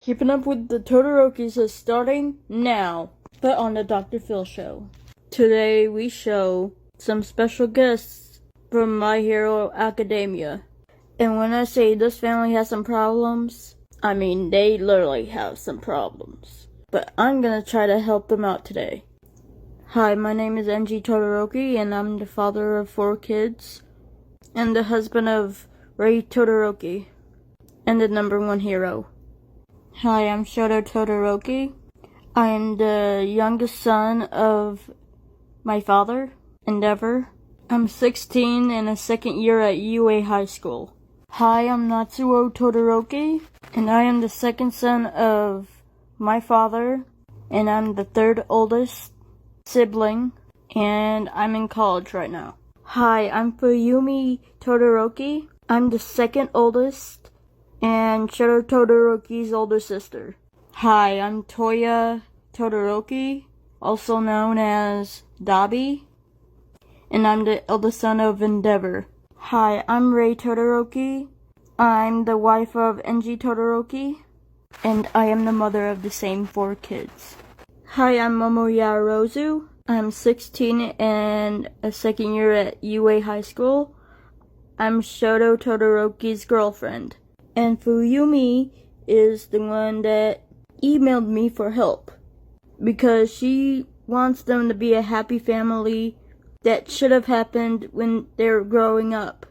Keeping up with the Todorokis is starting now, but on the Dr. Phil show. Today we show some special guests from My Hero Academia. And when I say this family has some problems, I mean they literally have some problems. But I'm gonna try to help them out today. Hi, my name is NG Todoroki, and I'm the father of 4 kids, and the husband of Ray Todoroki, and the #1 hero. Hi, I'm Shoto Todoroki. I am the youngest son of my father, Endeavor. I'm 16 and a second year at UA High School. Hi, I'm Natsuo Todoroki, and I am the second son of my father, and I'm the 3rd oldest sibling, and I'm in college right now. Hi, I'm Fuyumi Todoroki. I'm the 2nd oldest, and Shoto Todoroki's older sister. Hi, I'm Toya Todoroki, also known as Dabi, and I'm the eldest son of Endeavor. Hi, I'm Ray Todoroki. I'm the wife of NG Todoroki, and I am the mother of the same 4 kids. Hi, I'm Momoya Rozu. I'm 16 and a second year at UA High School. I'm Shoto Todoroki's girlfriend. And Fuyumi is the one that emailed me for help, because she wants them to be a happy family that should have happened when they were growing up.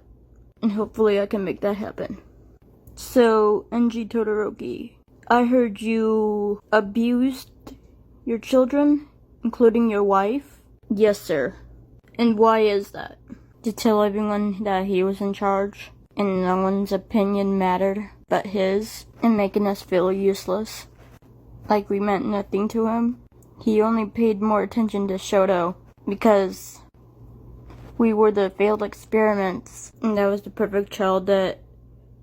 And hopefully I can make that happen. So, NG Todoroki, I heard you abused your children, including your wife? Yes, sir. And why is that? To tell everyone that he was in charge, and no one's opinion mattered but his, and making us feel useless, like we meant nothing to him. He only paid more attention to Shoto because we were the failed experiments, and that was the perfect child that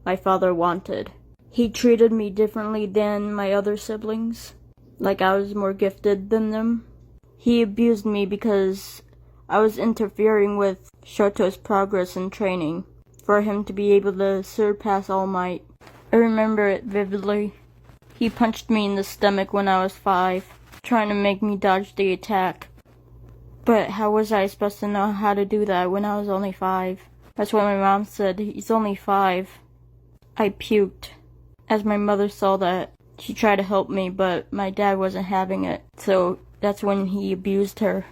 my father wanted. He treated me differently than my other siblings, like I was more gifted than them. He abused me because I was interfering with Shoto's progress in training for him to be able to surpass All Might. I remember it vividly. He punched me in the stomach when I was 5, trying to make me dodge the attack. But how was I supposed to know how to do that when I was only 5? That's what my mom said. He's only 5. I puked. As my mother saw that, she tried to help me, but my dad wasn't having it, so that's when he abused her.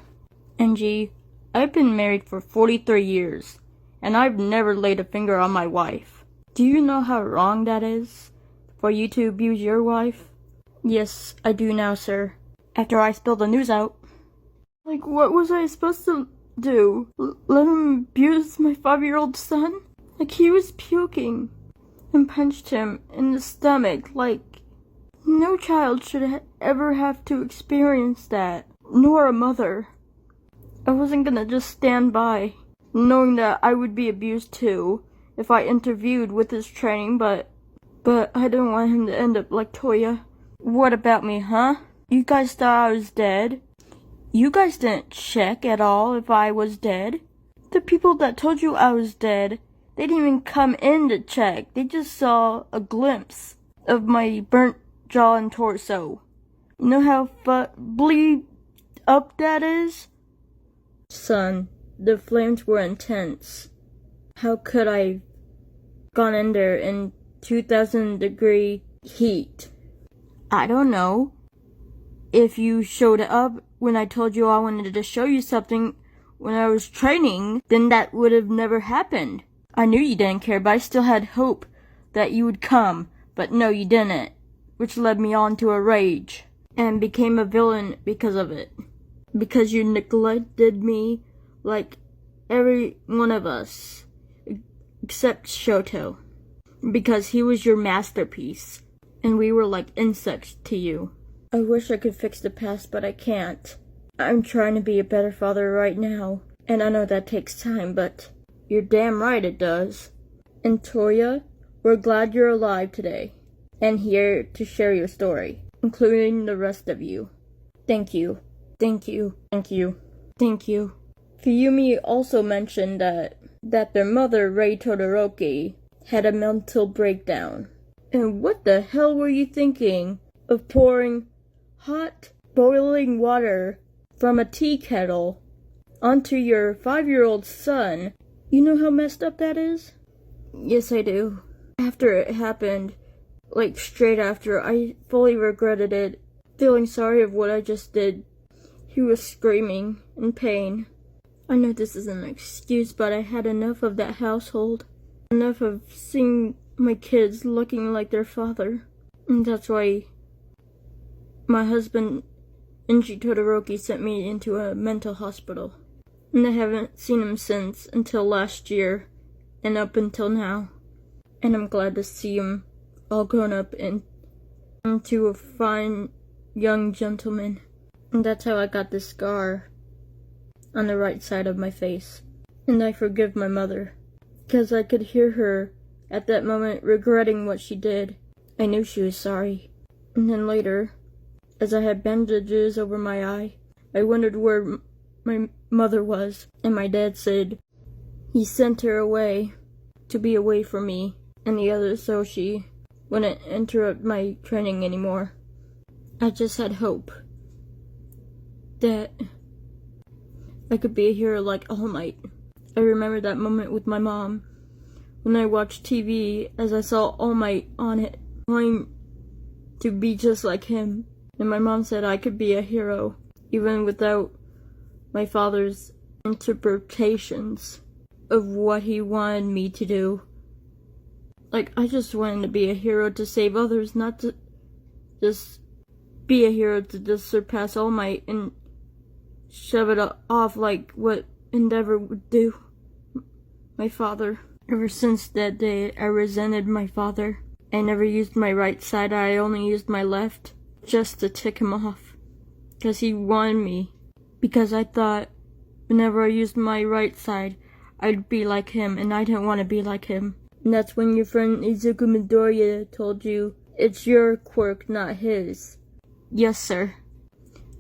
NG, I've been married for 43 years, and I've never laid a finger on my wife. Do you know how wrong that is, for you to abuse your wife? Yes, I do now, sir. After I spilled the news out. Like, what was I supposed to do? Let him abuse my 5-year-old son? Like, he was puking, and punched him in the stomach. Like, no child should ever have to experience that, nor a mother. I wasn't gonna just stand by, knowing that I would be abused too if I interviewed with his training, but I didn't want him to end up like Toya. What about me, huh? You guys thought I was dead? You guys didn't check at all if I was dead. The people that told you I was dead, they didn't even come in to check. They just saw a glimpse of my burnt jaw and torso. You know how bleed up that is? Son, the flames were intense. How could I gone in there in 2,000-degree heat? I don't know. If you showed up when I told you I wanted to show you something when I was training, then that would have never happened. I knew you didn't care, but I still had hope that you would come. But no, you didn't, which led me on to a rage, and became a villain because of it. Because you neglected me like every one of us, except Shoto. Because he was your masterpiece, and we were like insects to you. I wish I could fix the past, but I can't. I'm trying to be a better father right now, and I know that takes time, but you're damn right it does. And Toya, we're glad you're alive today, and here to share your story, including the rest of you. Thank you. Thank you. Thank you. Thank you. Fuyumi also mentioned that their mother, Ray Todoroki, had a mental breakdown, And what the hell were you thinking of pouring hot, boiling water from a tea kettle onto your 5-year-old son? You know how messed up that is? Yes, I do. After it happened, like straight after, I fully regretted it, feeling sorry of what I just did. He was screaming in pain. I know this is an excuse, but I had enough of that household. Enough of seeing my kids looking like their father. And that's why my husband, Inji Todoroki, sent me into a mental hospital. And I haven't seen him since, until last year, and up until now. And I'm glad to see him all grown up and into a fine young gentleman. And that's how I got this scar on the right side of my face. And I forgive my mother, because I could hear her at that moment regretting what she did. I knew she was sorry. And then later, as I had bandages over my eye, I wondered where my mother was, and my dad said he sent her away to be away from me and the others so she wouldn't interrupt my training anymore. I just had hope that I could be a hero like All Might. I remember that moment with my mom when I watched TV as I saw All Might on it, wanting to be just like him. And my mom said I could be a hero even without my father's interpretations of what he wanted me to do. Like, I just wanted to be a hero to save others, not to just be a hero to just surpass All Might and shove it off like what Endeavor would do. My father. Ever since that day, I resented my father. I never used my right side, I only used my left, just to tick him off. Because he wanted me. Because I thought whenever I used my right side, I'd be like him, and I didn't want to be like him. And that's when your friend Izuku Midoriya told you, it's your quirk, not his. Yes, sir.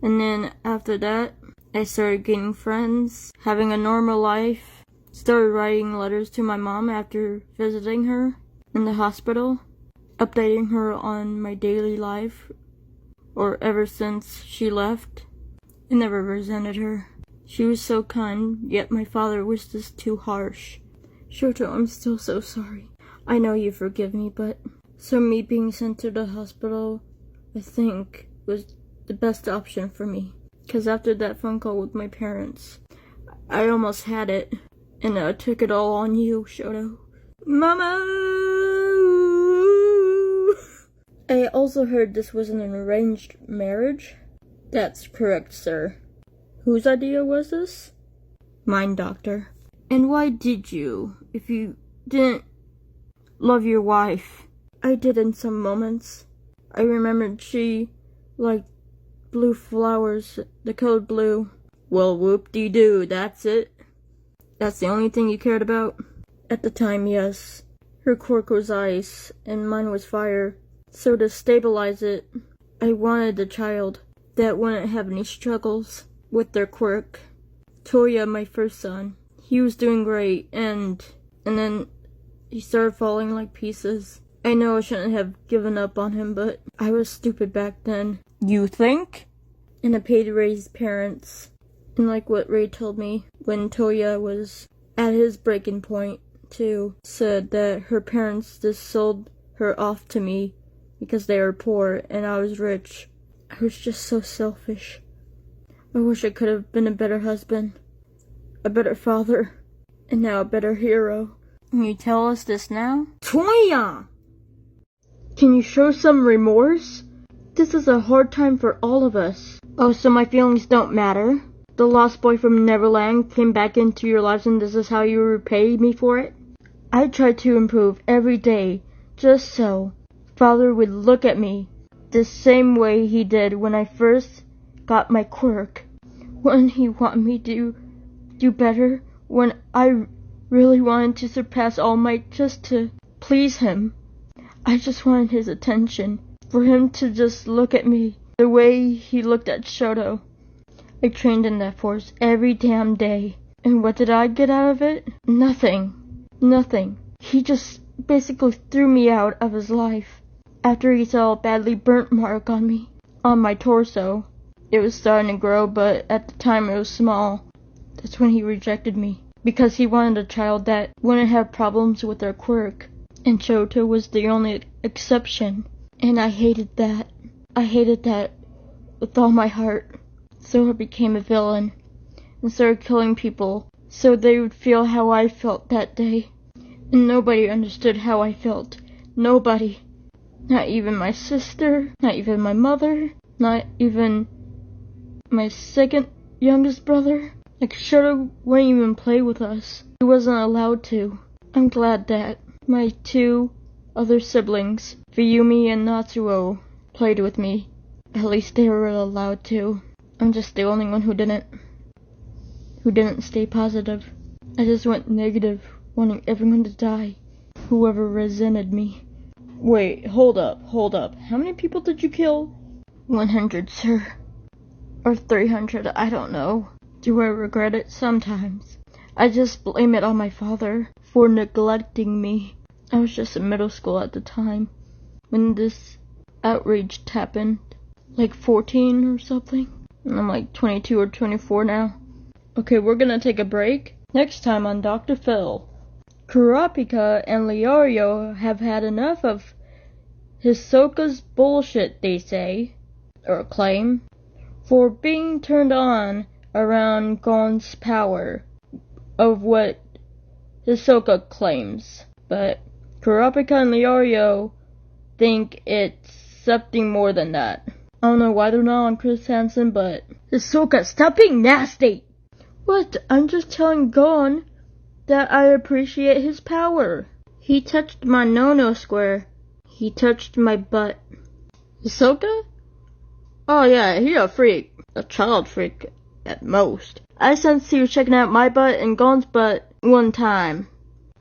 And then after that, I started getting friends, having a normal life, started writing letters to my mom after visiting her in the hospital, updating her on my daily life, or ever since she left. I never resented her. She was so kind, yet my father was just too harsh. Shoto, I'm still so sorry. I know you forgive me, but so me being sent to the hospital, I think, was the best option for me. Because after that phone call with my parents, I almost had it, and I took it all on you, Shoto. Mama! I also heard this was an arranged marriage. That's correct, sir. Whose idea was this? Mine, doctor. And why did you, if you didn't love your wife? I did in some moments. I remembered she liked blue flowers, the code blue. Well, whoop-de-doo, that's it. That's the only thing you cared about? At the time, yes. Her quirk was ice, and mine was fire. So to stabilize it, I wanted a child that wouldn't have any struggles with their quirk. Toya, my first son, he was doing great, and then he started falling like pieces. I know I shouldn't have given up on him, but I was stupid back then. You think? And I paid Ray's parents. And like what Ray told me, when Toya was at his breaking point, too, said that her parents just sold her off to me because they were poor and I was rich. I was just so selfish. I wish I could have been a better husband, a better father, and now a better hero. Can you tell us this now? Toya! Can you show some remorse? This is a hard time for all of us. Oh, so my feelings don't matter? The lost boy from Neverland came back into your lives and this is how you repay me for it? I try to improve every day, just so Father would look at me the same way he did when I first got my quirk. Wouldn't he want me to do better when I really wanted to surpass All Might just to please him? I just wanted his attention, for him to just look at me the way he looked at Shoto. I trained in that force every damn day, and what did I get out of it? Nothing. Nothing. He just basically threw me out of his life. after he saw a badly burnt mark on me, on my torso. It was starting to grow, but at the time it was small. That's when he rejected me, because he wanted a child that wouldn't have problems with their quirk. And Shoto was the only exception. And I hated that. I hated that with all my heart. So I became a villain and started killing people so they would feel how I felt that day. And nobody understood how I felt. Nobody. Not even my sister, not even my mother, not even my second youngest brother. Like, Shoto wouldn't even play with us. He wasn't allowed to. I'm glad that my two other siblings, Fuyumi and Natsuo, played with me. At least they were allowed to. I'm just the only one who didn't stay positive. I just went negative, wanting everyone to die, whoever resented me. Wait, hold up. How many people did you kill? 100, sir. Or 300, I don't know. Do I regret it? Sometimes. I just blame it on my father for neglecting me. I was just in middle school at the time when this outrage happened. Like 14 or something. And I'm like 22 or 24 now. Okay, we're gonna take a break. Next time on Dr. Phil. Kurapika and Leorio have had enough of Hisoka's bullshit, they say, or claim, for being turned on around Gon's power of what Hisoka claims. But Kurapika and Leorio think it's something more than that. I don't know why they're not on Chris Hansen, but Hisoka, stop being nasty! What? I'm just telling Gon that I appreciate his power. He touched my no-no square. He touched my butt. Hisoka? Oh yeah, he a freak. A child freak, at most. I sensed he was checking out my butt and Gon's butt one time.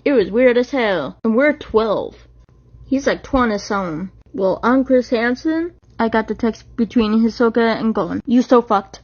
It was weird as hell. And we're 12. He's like 20-something. Well, I'm Chris Hansen. I got the text between Hisoka and Gon. You so fucked.